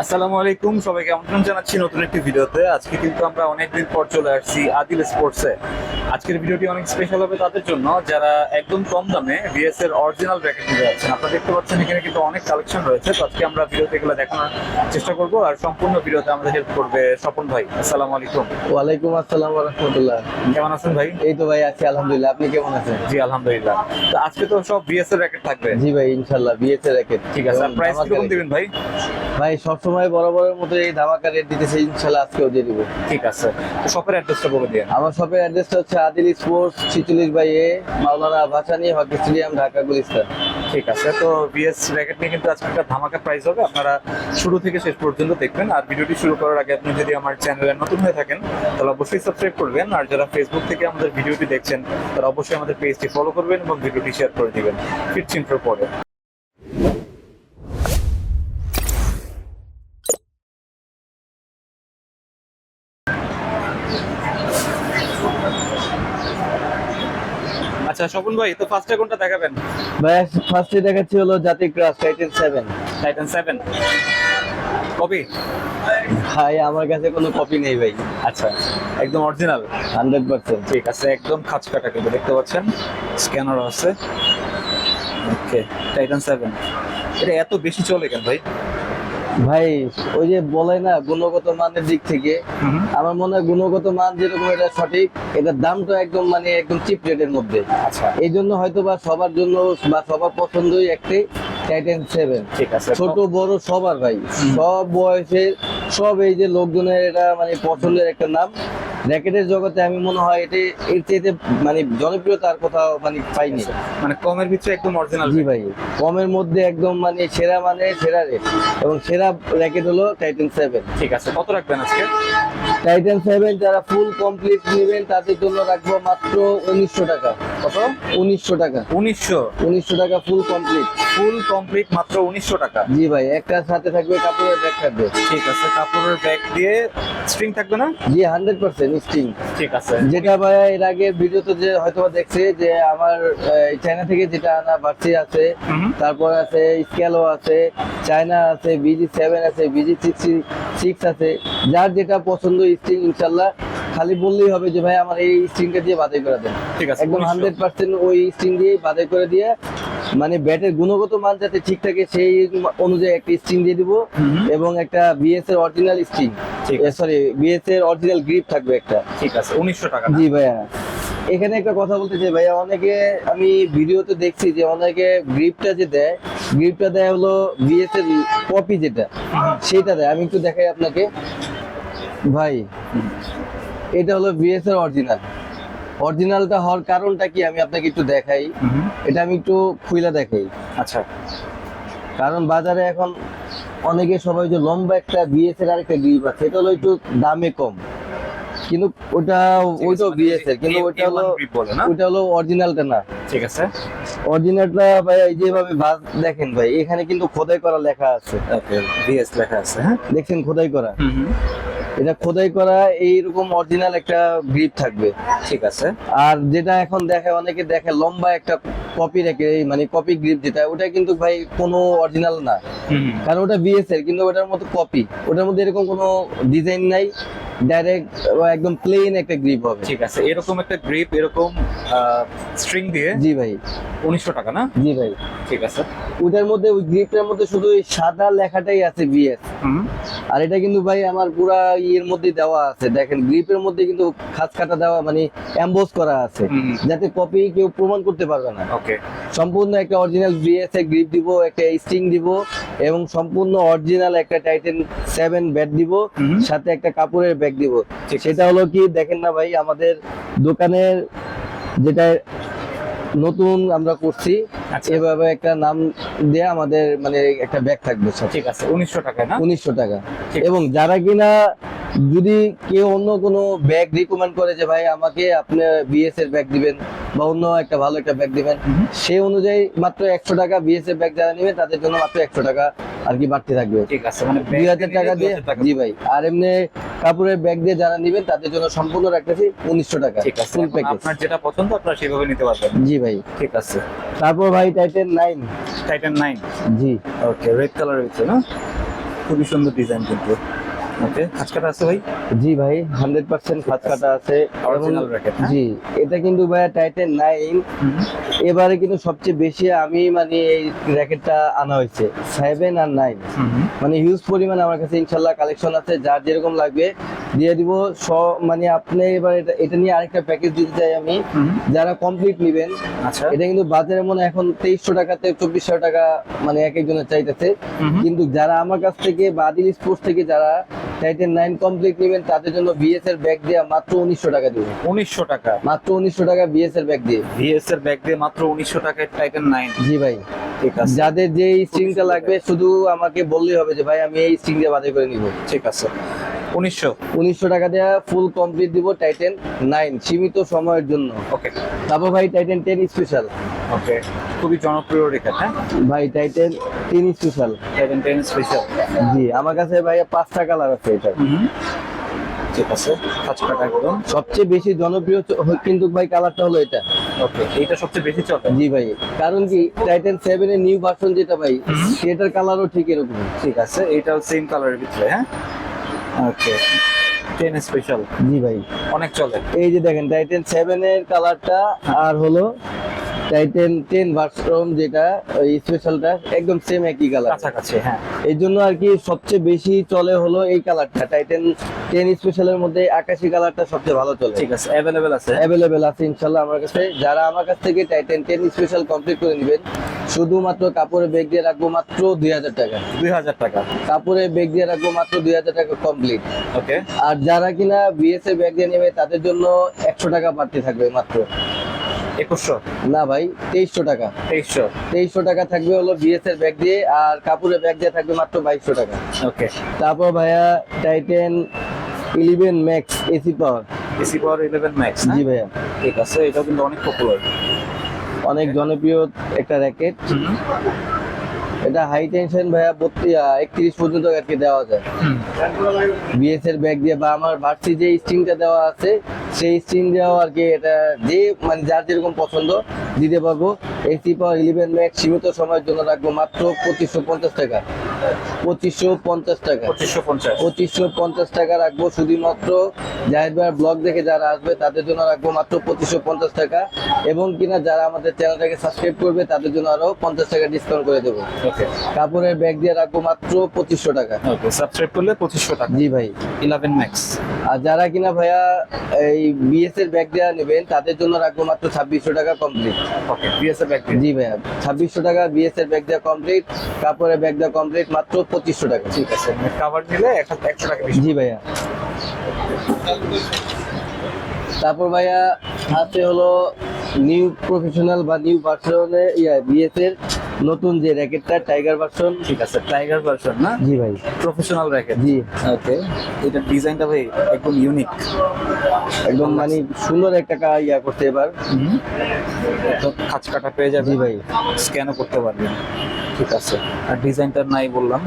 আসসালামু আলাইকুম, সবাইকে আমন্ত্রণ জানাচ্ছি নতুন একটি ভিডিওতে। আজকে কিন্তু আমরা অনেকদিন পর চলে আসছি আদিল স্পোর্টসে। আজকের ভিডিওটি অনেক স্পেশাল হবে তাদের জন্য যারা একদম কম দামে ভিএস এর অরিজিনাল র্যাকেট নিতে যাচ্ছেন। আপনারা দেখতে পাচ্ছেন এখানে কিন্তু অনেক কালেকশন রয়েছে, তো আজকে আমরা ভিডিওতে এগুলো দেখানোর চেষ্টা করব। আর সম্পূর্ণ ভিডিওতে আমাদের হেল্প করবে স্বপন ভাই। আসসালামু আলাইকুম। ওয়ালাইকুম আসসালাম ওয়া রাহমাতুল্লাহ। কেমন আছেন ভাই? এই তো ভাই আছি আলহামদুলিল্লাহ, আপনি কেমন আছেন? জি আলহামদুলিল্লাহ। তো আজকে তো সব ভিএস এর র্যাকেট থাকবে। জি ভাই ইনশাআল্লাহ বিএস এর র্যাকেট। ঠিক আছে, আর প্রাইস কিরকম দিবেন ভাই? ভাই সবসময় বরাবরের মতো এই ধামাকা রেট দিতেছে, ইনশাআল্লাহ আজকেও দিয়ে দিব। ঠিক আছে, তো শপের অ্যাড্রেসটা বলে দিন। আমার শপের অ্যাড্রেসটা হচ্ছে আদিল স্পোর্টস 46/A মাওলানা ভাসানী হকি স্টেডিয়াম, ঢাকা গুলিস্তান। ঠিক আছে, তো ভিএস র্যাকেট নিয়ে কিন্তু আজকে একটা ধামাকা প্রাইস হবে, আপনারা শুরু থেকে শেষ পর্যন্ত দেখবেন। আর ভিডিওটি শুরু করার আগে আপনি যদি আমার চ্যানেলে নতুন হয়ে থাকেন তাহলে অবশ্যই সাবস্ক্রাইব করবেন, আর যারা ফেসবুক থেকে আমাদের ভিডিওটি দেখছেন তারা অবশ্যই আমাদের পেজটি ফলো করবেন এবং ভিডিওটি শেয়ার করে দিবেন। ফিরছি ইন্ট্রোর পরে। আচ্ছা স্বপন ভাই, তো ফার্স্টে কোনটা দেখাবেন? ভাই ফার্স্টে দেখাচ্ছি হলো জাতি ক্রাশ টাইটান 7। Titan 7 copy? ভাই আমার কাছে কোনো কপি নেই ভাই। আচ্ছা, একদম অরিজিনাল 100%। ঠিক আছে, একদম খাঁচ কাটা কিন্তু দেখতে পাচ্ছেন, স্ক্যানারও আছে। ওকে, টাইটান 7 এটা এত বেশি চলে কেন ভাই? ভাই ওই যে বলে না গুণগত মানের দিক থেকে, আমার মনে হয় গুণগত মান যেরকম এটা সঠিক, এটার দামটা একদম একদম চিপ রেটের মধ্যে। আচ্ছা, এই জন্য হয়তো বা সবার জন্য বা সবার পছন্দই একটাই টাইটান 7। ঠিক আছে, ছোট বড় সবার ভাই, সব বয়সের সব এই যে লোকজনের এটা পছন্দের একটা নাম। র্যাকেটের জগতে আমি মনে হয় এটা এর চাইতে জনপ্রিয়তা আর কোথাও পাইনি। কমের ভিতরে একদম অরিজিনাল। জি ভাই, কমের মধ্যে একদম সেরা সেরা রেট এবং সেরা র্যাকেট হলো টাইটান 7। ঠিক আছে, কত রাখবেন আজকে? টাইটান 7 যারা ফুল কমপ্লিট নেবেন তাদের জন্য রাখবো মাত্র 1900 টাকা। কত? 1900 টাকা। 1900 টাকা ফুল কমপ্লিট। ফুল কমপ্লিট মাত্র 1900 টাকা। জি ভাই, একটা সাথে থাকবে কাপড়ের ব্যাগ থাকবে। ঠিক আছে, কাপড়ের ব্যাগ দিয়ে স্ট্রিং থাকবে না? জি 100% স্ট্রিং। ঠিক আছে, যেটা ভাই এর আগে ভিডিওতে যে হয়তো দেখছে যে আমার চায়না থেকে যেটা আনা ভার্সি আছে, তারপর আছে স্কেলও আছে, চায়না আছে, BG7 আছে, BG66 আছে, যার যেটা পছন্দ স্ট্রিং ইনশাআল্লাহ খালি বললেই হবে যে ভাই আমার এই স্ট্রিংটা দিয়ে বাছাই করে দেন। ঠিক আছে, একদম 100% ওই স্ট্রিং দিয়ে বাছাই করে দিয়ে ব্যাটের গুণগত মান যাতে ঠিক থাকে সেই অনুযায়ী একটা স্ট্রিং দিয়ে দিব এবং একটা বিএস এর অরিজিনাল স্ট্রিং, সরি বিএস এর অরিজিনাল গ্রিপ থাকবে একটা। ঠিক আছে, 1900 টাকা। জি ভাইয়া, এখানে একটা কথা বলতে চাই ভাইয়া, অনেকে আমি ভিডিওতে দেখছি যে অনেকে গ্রিপটা যে দেয়, গ্রিপটা দেয় হলো বিএস এর কপি যেটা, সেটা দেয়। আমি একটু দেখাই আপনাকে ভাই, এটা হলো বিএস এর অরিজিনাল। অরিজিনালটা হওয়ার কারণটা কি আমি আপনাকে একটু দেখাই, এটা আমি একটু খুইলা দেখাই। আচ্ছা, কারণ বাজারে এখন অনেকে সবাই যে লম্বা একটা বিএস এর আরেকটা গ্রিপ আছে, এটা হলো একটু দামে কম, কিন্তু ওইটাও বিএস এর, কিন্তু ওইটা হলো অরিজিনালটা না। ঠিক আছে, অরিজিনালটা ভাই এই যেভাবে ভাঁজ দেখেন ভাই, এখানে কিন্তু খোদাই করা লেখা আছে। ওকে, বিএস লেখা আছে, হ্যাঁ দেখছেন খোদাই করা, এটা খোদাই করা এইরকম অরিজিনাল একটা গ্রিপ থাকবে। ঠিক আছে, আর যেটা এখন অনেকে দেখে লম্বা একটা কপি রেখে কপি গ্রিপ যেটা, ওটা কিন্তু ভাই কোনো অরিজিনাল না, কারণ ওটা বিএস এর, কিন্তু ওটার মতো কপি, ওটার মধ্যে এরকম কোনো ডিজাইন নাই, ডাইরেক্ট একদম প্লেন একটা গ্রিপ হবে। ঠিক আছে, এরকম একটা গ্রিপ এরকম স্ট্রিং দিয়ে। জি ভাই, 1900 টাকা না? জি ভাই, ঠিক আছে। ওটার মধ্যে ওই গ্রিপটার মধ্যে শুধু ওই সাদা লেখাটাই আছে বিএস, আর এটা কিন্তু ভাই আমার পুরা ইয়ের মধ্যে দেওয়া আছে, দেখেন গ্রিপের মধ্যে কিন্তু খাঁজ কাটা দেওয়া এমবোস করা আছে, যাতে কপি কেউ প্রমাণ করতে পারবে না। ওকে, সম্পূর্ণ একটা অরিজিনাল বিএস এর গ্রিপ দিব, একটা স্ট্রিং দিব এবং সম্পূর্ণ অরিজিনাল একটা টাইটান 7 ব্যাট দিব, সাথে একটা কাপড়ের ব্যাগ দিব। সেটা হলো কি দেখেন না ভাই, আমাদের দোকানের যেটা নতুন আমরা করছি, এভাবে একটা নাম দিয়ে আমাদের একটা ব্যাগ থাকবে। ঠিক আছে, 1900 টাকা না? 1900 টাকা। এবং যারা কিনা যদি কেউ অন্য কোনো ব্যাগ রিকমেন্ড করে যে ভাই আমাকে আপনি বিএস এর ব্যাগ দিবেন বা অন্য একটা ভালো একটা ব্যাগ দিবেন, সেই অনুযায়ী মাত্র 100 টাকা বিএস এর ব্যাগ যারা নেবেন তাদের জন্য মাত্র 100 টাকা আর কি বাড়তি থাকবে। ঠিক আছে, 2000 টাকা দিয়ে। জি ভাই, আর এমনি কাপড়ের ব্যাগ দিয়ে যারা নেবেন তাদের জন্য সম্পূর্ণ রাখতেছি 1900 টাকা ফুল প্যাকেজ। আপনার যেটা পছন্দ আপনারা সেভাবে নিতে পারবেন। জি ভাই, ঠিক আছে। তারপর ভাই টাইটান 9। টাইটান 9, জি ওকে, রেড কালারের ভিতরে না? খুবই সুন্দর ডিজাইন কিন্তু। ওকে, খাঁচকাটা আছে ভাই? জি ভাই 100% খাঁজ কাটা আছে। Original racket, হ্যাঁ? জি, এটা কিন্তু ভাই টাইটেন 9। এবারে কিন্তু সবচেয়ে বেশি আমি মানে এই র্যাকেটটা আনা হয়েছে 7 আর 9, মানে হিউজ পরিমাণ আমার কাছে ইনশাল্লাহ কালেকশন আছে। যার যেরকম লাগবে দিয়ে দিব। মানে আপনি এবার এটা নিয়ে আরেকটা প্যাকেজ দিতে চাই আমি, যারা কমপ্লিট নেবেন। আচ্ছা, এটা কিন্তু বাজারে মনে হয় এখন 2300 টাকাতে 2400 টাকা মানে এক একজনের চাইতেছে। কিন্তু যারা আমার কাছ থেকে বা আদিল স্পোর্টস থেকে যারা টাইটেন 9 কমপ্লিট নেবেন তাদের জন্য বিএস এর ব্যাগ দিয়ে মাত্র 1900 টাকা দিব। 1900 টাকা? মাত্র 1900 টাকা বিএস এর ব্যাগ দিয়ে। ভিএস এর ব্যাগ দিয়ে মাত্র 1900 টাকায় টাইটান 9। জি ভাই, ঠিক আছে, যাদের যে স্ট্রিংটা লাগবে শুধু আমাকে বললেই হবে যে ভাই আমি এই স্ট্রিংটা বাছাই করে নিব। ঠিক আছে। 1900 টাকা দেওয়া ফুল কমপ্লিট দিব টাইটেন 9 সীমিত সময়ের জন্য। ওকে। তারপর ভাই টাইটেন 10 স্পেশাল। ওকে, খুবই জনপ্রিয় রেখা। হ্যাঁ ভাই টাইটেন 10 স্পেশাল। Titan 10 special. জি, আমার কাছে ভাই 5টা কালার আছে এটা। ঠিক আছে, খাঁচকাটা একদম। সবচেয়ে বেশি জনপ্রিয় কিন্তু ভাই কালারটা হলো এটা। ওকে, এইটা সবচেয়ে বেশি চলে। জি ভাই, কারণ কি টাইটেন 7 এর নিউ ভার্সন যেটা ভাই সেটার কালারও ঠিক এরকম। ঠিক আছে, এইটাও সেম কালারের ভিতরে। হ্যাঁ, ওকে, 10 স্পেশাল। জি ভাই, অনেক চলে। এই যে দেখেন টাইটেন 7 এর কালারটা আর হলো টাইটেন 10 ভার্সন যেটা ওই স্পেশালটা একদম সেম একই কালার, কাছাকাছি। হ্যাঁ, এই জন্য আর কি সবচেয়ে বেশি চলে হলো এই কালারটা। টাইটেন 10 স্পেশালের মধ্যে আকাশি কালারটা সবচেয়ে ভালো চলে। ঠিক আছে, অ্যাভেলেবেল আছে? অ্যাভেলেবেল আছে ইনশাআল্লাহ আমার কাছে। যারা আমার কাছ থেকে টাইটেন 10 স্পেশাল কমপ্লিট করে নেবেন শুধুমাত্র কাপড়ের ব্যাগ দিয়ে রাখবো মাত্র 2000 টাকা। 2000 টাকা কাপড়ের ব্যাগ দিয়ে রাখবো মাত্র 2000 টাকা কমপ্লিট। ওকে। আর যারা কিনা বিএস এর ব্যাগ দিয়ে নেবে তাদের জন্য 100 টাকা বাড়তি থাকবে মাত্র। 2100? না ভাই, 2300 টাকা। 2300? টাকা থাকবে হলো বিএস এর ব্যাগ দিয়ে, আর কাপড়ের ব্যাগ দিয়ে থাকবে মাত্র 2200 টাকা। ওকে। তারপর ভাইয়া Titan 11 max AC power. AC power 11 max? জি ভাইয়া, ঠিক আছে, এটাও কিন্তু অনেক পপুলার, অনেক জনপ্রিয় একটা র্যাকেট। এটা হাই টেনশন ভাইয়া 31 পর্যন্ত আর কি দেওয়া যায় বিএস এর ব্যাগ দিয়ে, বা আমার ভার্সি যে স্ট্রিংটা দেওয়া আছে সেই স্ট্রিং দেওয়া আর কি। এটা যে মানে যার যেরকম পছন্দ দিতে পারবো। এসি পাওয়ার 11 ম্যাক্স সীমিত সময়ের জন্য রাখবো মাত্র 2550 টাকা। 2550 টাকা। 2550? 2550 টাকা রাখবো শুধুমাত্র জাহিদ ভাইয়ের ব্লগ দেখে যারা আসবে তাদের জন্য রাখবো মাত্র 2550 টাকা। এবং কিনা যারা আমাদের চ্যানেলটাকে সাবস্ক্রাইব করবে তাদের জন্য আরো 50 টাকা ডিসকাউন্ট করে দেবো। ওকে। কাপড়ের ব্যাগ দিয়ে রাখবো মাত্র 2500 টাকা। ওকে, সাবস্ক্রাইব করলে 2500 টাকা। জি ভাই, 11 ম্যাক্স। আর যারা কিনা ভাইয়া এই বিএস এর ব্যাগ দেওয়া নেবেন তাদের জন্য রাখবো মাত্র 2600 টাকা কমপ্লিট। ওকে, বিএস এর ব্যাগ। জি ভাইয়া, 2600 টাকা বিএস এর ব্যাগ দেওয়া কমপ্লিট। কাপড়ের ব্যাগ দেওয়া কমপ্লিট মাত্র 2500 টাকা। ঠিক আছে, কভার নিলে 100 টাকা বেশি। জি ভাইয়া। তারপর ভাইয়া আছে হলো নিউ প্রফেশনাল বা নিউ ভার্সনে বিএস এর নতুন যে র্যাকেটটা টাইগার ভার্সন। ঠিক আছে, টাইগার ভার্সন না? জি ভাই, প্রফেশনাল র্যাকেট। জি। ওকে, এটা ডিজাইনটা ভাই একদম ইউনিক, একদম মানে সুন্দর একটা করতে এবার। তো খাঁচকাটা পেয়ে যাবে। জি ভাই, স্ক্যানও করতে পারবেন। ঠিক আছে, আর ডিজাইনটা নাই বললাম,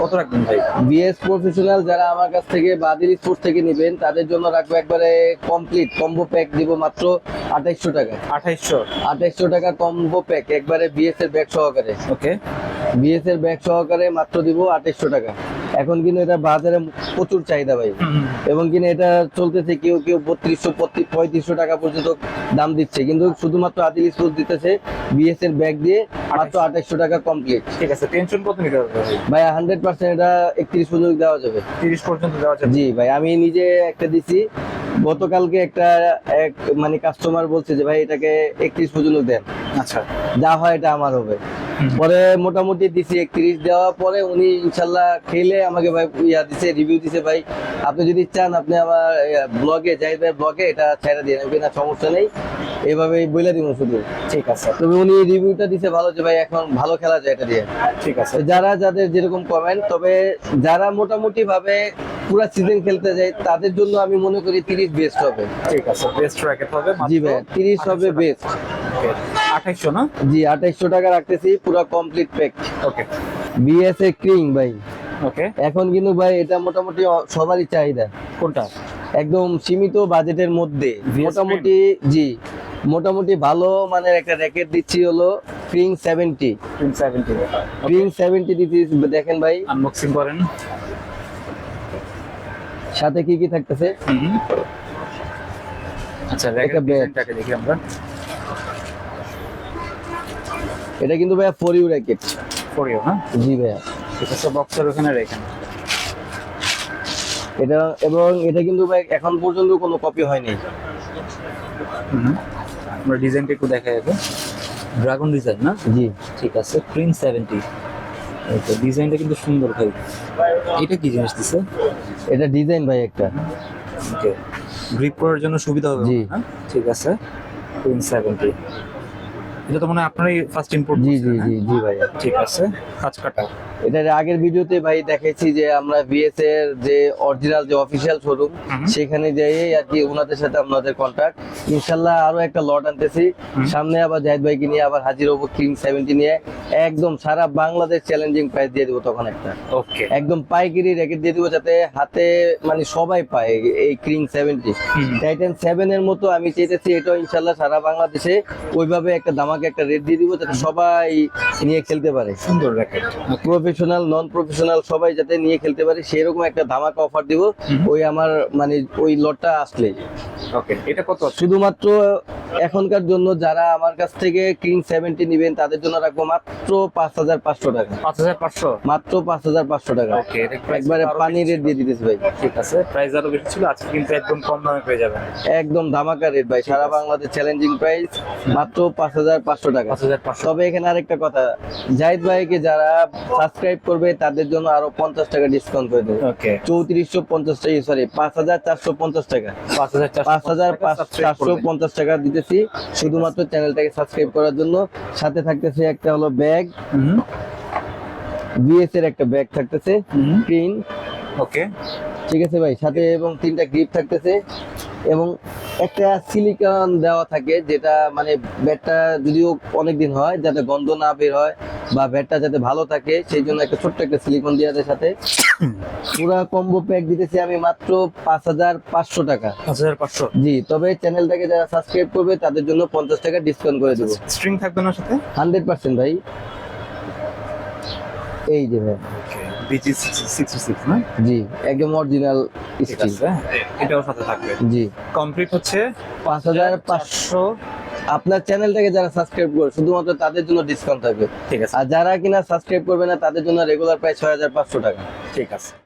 কত রাখবেন ভাই? বিএস প্রফেশনাল যারা আমার কাছ থেকে বা আদিল স্পোর্টস থেকে নেবেন তাদের জন্য রাখবো একবারে কমপ্লিট কম্বো প্যাক দিব মাত্র 2800 টাকা। 2800? টাকা কম্বো প্যাক একবারে বিএস এর ব্যাগ সহকারে। ওকে। বিএস এর ব্যাগ সহকারে মাত্র দিব 2800 টাকা। এখন কিন্তু এটা বাজারে প্রচুর চাহিদা ভাই, এবং কিনা এটা চলতেছে কেউ কেউ 3200 3500 টাকা পর্যন্ত দাম দিচ্ছে, কিন্তু শুধুমাত্র আদিল স্পোর্টস দিতেছে বিএস এর ব্যাগ দিয়ে মাত্র 2800 টাকা কমপ্লিট। ঠিক আছে, টেনশন কত নিতে হবে ভাই? 100% এটা 31 পর্যন্ত দেওয়া যাবে। 30 পর্যন্ত দেওয়া যাবে? জি ভাই, আমি নিজে একটা দিছি গতকালকে। এক মানে কাস্টমার বলছে যে ভাই এটাকে 31 পর্যন্ত দেন। আচ্ছা, যা হয় এটা আমার হবে। পরে মোটামুটি দিছি 31 দেওয়ার পরে উনি ইনশাল্লাহ খেলে আমাকে ভাই দিছে, রিভিউ দিছে, ভাই আপনি যদি চান আপনি আমার ব্লগে জাহিদ ভাই ব্লগে এটা ছেড়ে দিয়ে নেবেন, না সমস্যা নেই, এভাবেই বলে দিব শুধু। ঠিক আছে, তবে উনি রিভিউটা দিছে ভালো যে ভাই এখন ভালো খেলা যায় এটা দিয়ে। ঠিক আছে। যাদের যেরকম কমেন্ট, তবে যারা মোটামুটি ভাবে পুরো সিজন খেলতে যায় তাদের জন্য আমি মনে করি 30 বেস্ট হবে। ঠিক আছে, বেস্ট র্যাকেট হবে। জি ভাই, 30 হবে বেস্ট। 2800 না? জি, 2800 টাকা রাখতেছি পুরো কমপ্লিট প্যাক। ওকে। বিএস এ ক্রিং ভাই, ওকে। এখন কিন্তু ভাই এটা মোটামুটি সবারই চাহিদা। কোনটা? একদম সীমিত বাজেটের মধ্যে VS মোটামুটি। জি, মোটামুটি ভালো মানের একটা র্যাকেট দিচ্ছি হলো স্প্রিং 70 প্রিন্স 70 স্প্রিং 70 দিতেছি দেখেন ভাই, আনবক্সিং করেন। সাথে কি কি থাকতেছে। আচ্ছা একটা র্যাকের ব্যাগ। ডিজাইনটাকে দেখি আমরা। এটা কিন্তু ভাইয়া ফর ইউ র্যাকেট। ফরিও হ্যাঁ, জি ভাইয়া, ঠিক আছে, বক্সের ওখানে রেখেন। এটা এবং এটা কিন্তু ভাই এখন পর্যন্ত কোনো কপি হয়নি। আমরা ডিজাইনটা একটু দেখাই আগে। ড্রাগন ডিজাইন না? জি ঠিক আছে, প্রিন্স 70। এই তো ডিজাইনটা কিন্তু সুন্দর ভাই। এটা কি জিনিস দিছে? এটা ডিজাইন ভাই একটা। ওকে, গ্রিপ করার জন্য সুবিধা হবে জি। হ্যাঁ, ঠিক আছে। প্রিন্স 70, এটা তো মনে হয় আপনারই ফার্স্ট ইম্পোর্ট। জি জি জি জি ভাইয়া, ঠিক আছে, কাজ কাটা। এটার আগের ভিডিওতে ভাই দেখাইছি যে আমরা বিএস এর যে অরিজিনাল যে অফিসিয়াল শোরুম সেখানে যাই আর কি ওনাদের সাথে আপনাদের কন্টাক্ট। ইনশাল্লাহ আরো একটা লট আনতেছি সামনে, আবার জাহিদ ভাইকে নিয়ে আবার হাজির হবো কিং 70 নিয়ে। একদম সারা বাংলাদেশ চ্যালেঞ্জিং প্রাইস দিয়ে দিব তখন একটা, ওকে, একদম পাইকারি র্যাকেট দিয়ে দিব যাতে হাতে মানে সবাই পায় এই কিং 70। টাইটান 7 এর মতো আমি চাইতেছি এটাও ইনশাল্লাহ সারা বাংলাদেশে ওইভাবে একটা দামাকে একটা রেট দিয়ে দিব যাতে সবাই নিয়ে খেলতে পারে। সুন্দর র্যাকেট। প্রফেশনাল নন প্রফেশনাল সবাই যাতে নিয়ে খেলতে পারে সেরকম একটা ধামাকা অফার দিব ওই আমার মানে ওই লটটা আসলে। ওকে, এটা কত আছে? শুধুমাত্র এখনকার জন্য যারা আমার কাছ থেকে কিং 70 নেবেন তাদের জন্য রাখবো মাত্র 5500 টাকা। 5500? মাত্র 5500 টাকা। ওকে, এটা price একবারে আরো পানি বেশি রেট দিয়ে দিতেছি ভাই। ঠিক আছে, প্রাইস আরো বেশি ছিল, আজকে কিন্তু একদম কম দামে পেয়ে যাবেন। একদম ধামাকা রেট ভাই, সারা বাংলাদেশ চ্যালেঞ্জিং প্রাইস মাত্র 5500 টাকা। 5500। তবে এখানে আরেকটা কথা, জাহিদ ভাইকে যারা সাবস্ক্রাইব করবে তাদের জন্য আরো 50 টাকা ডিসকাউন্ট করে দেবো। ওকে, 3450 টাকা, সরি 5450 টাকা, 5450 টাকা দিতেছি শুধুমাত্র চ্যানেলটাকে সাবস্ক্রাইব করার জন্য। সাথে থাকতেছে একটা হলো ব্যাগ, বিএস এর একটা ব্যাগ থাকতেছে প্রিন্ট। ওকে, ঠিক আছে ভাই, সাথে এবং 3টা গ্রিপ থাকতেছে এবং একটা সিলিকন দেওয়া থাকে যেটা মানে ব্যাটটা যদিও অনেকদিন হয় যাতে গন্ধ না বের হয় বা ব্যাটটা যাতে ভালো থাকে সেই জন্য একটা ছোট্ট একটা সিলিকন দিয়ে দেয় সাথে। পুরা কম্বো প্যাক দিতেছি আমি মাত্র 5500 টাকা। 5500? জি, তবে চ্যানেলটাকে যারা সাবস্ক্রাইব করবে তাদের জন্য 50 টাকা ডিসকাউন্ট করে দেবো। স্ট্রিং থাকবে না সাথে? 100% ভাই। এই যে ভাই, ওকে, বিজি 66 না? জি একদম অরিজিনাল ঠিক স্টিল। আছে, এটাও সাথে থাকবে। জি, কমপ্লিট হচ্ছে 5500। আপনার চ্যানেলটাকে যারা সাবস্ক্রাইব করবে শুধুমাত্র তাদের জন্য ডিসকাউন্ট থাকবে, ঠিক আছে, আর যারা কিনা সাবস্ক্রাইব করবে না তাদের জন্য রেগুলার প্রাইস 6500 টাকা। ঠিক আছে।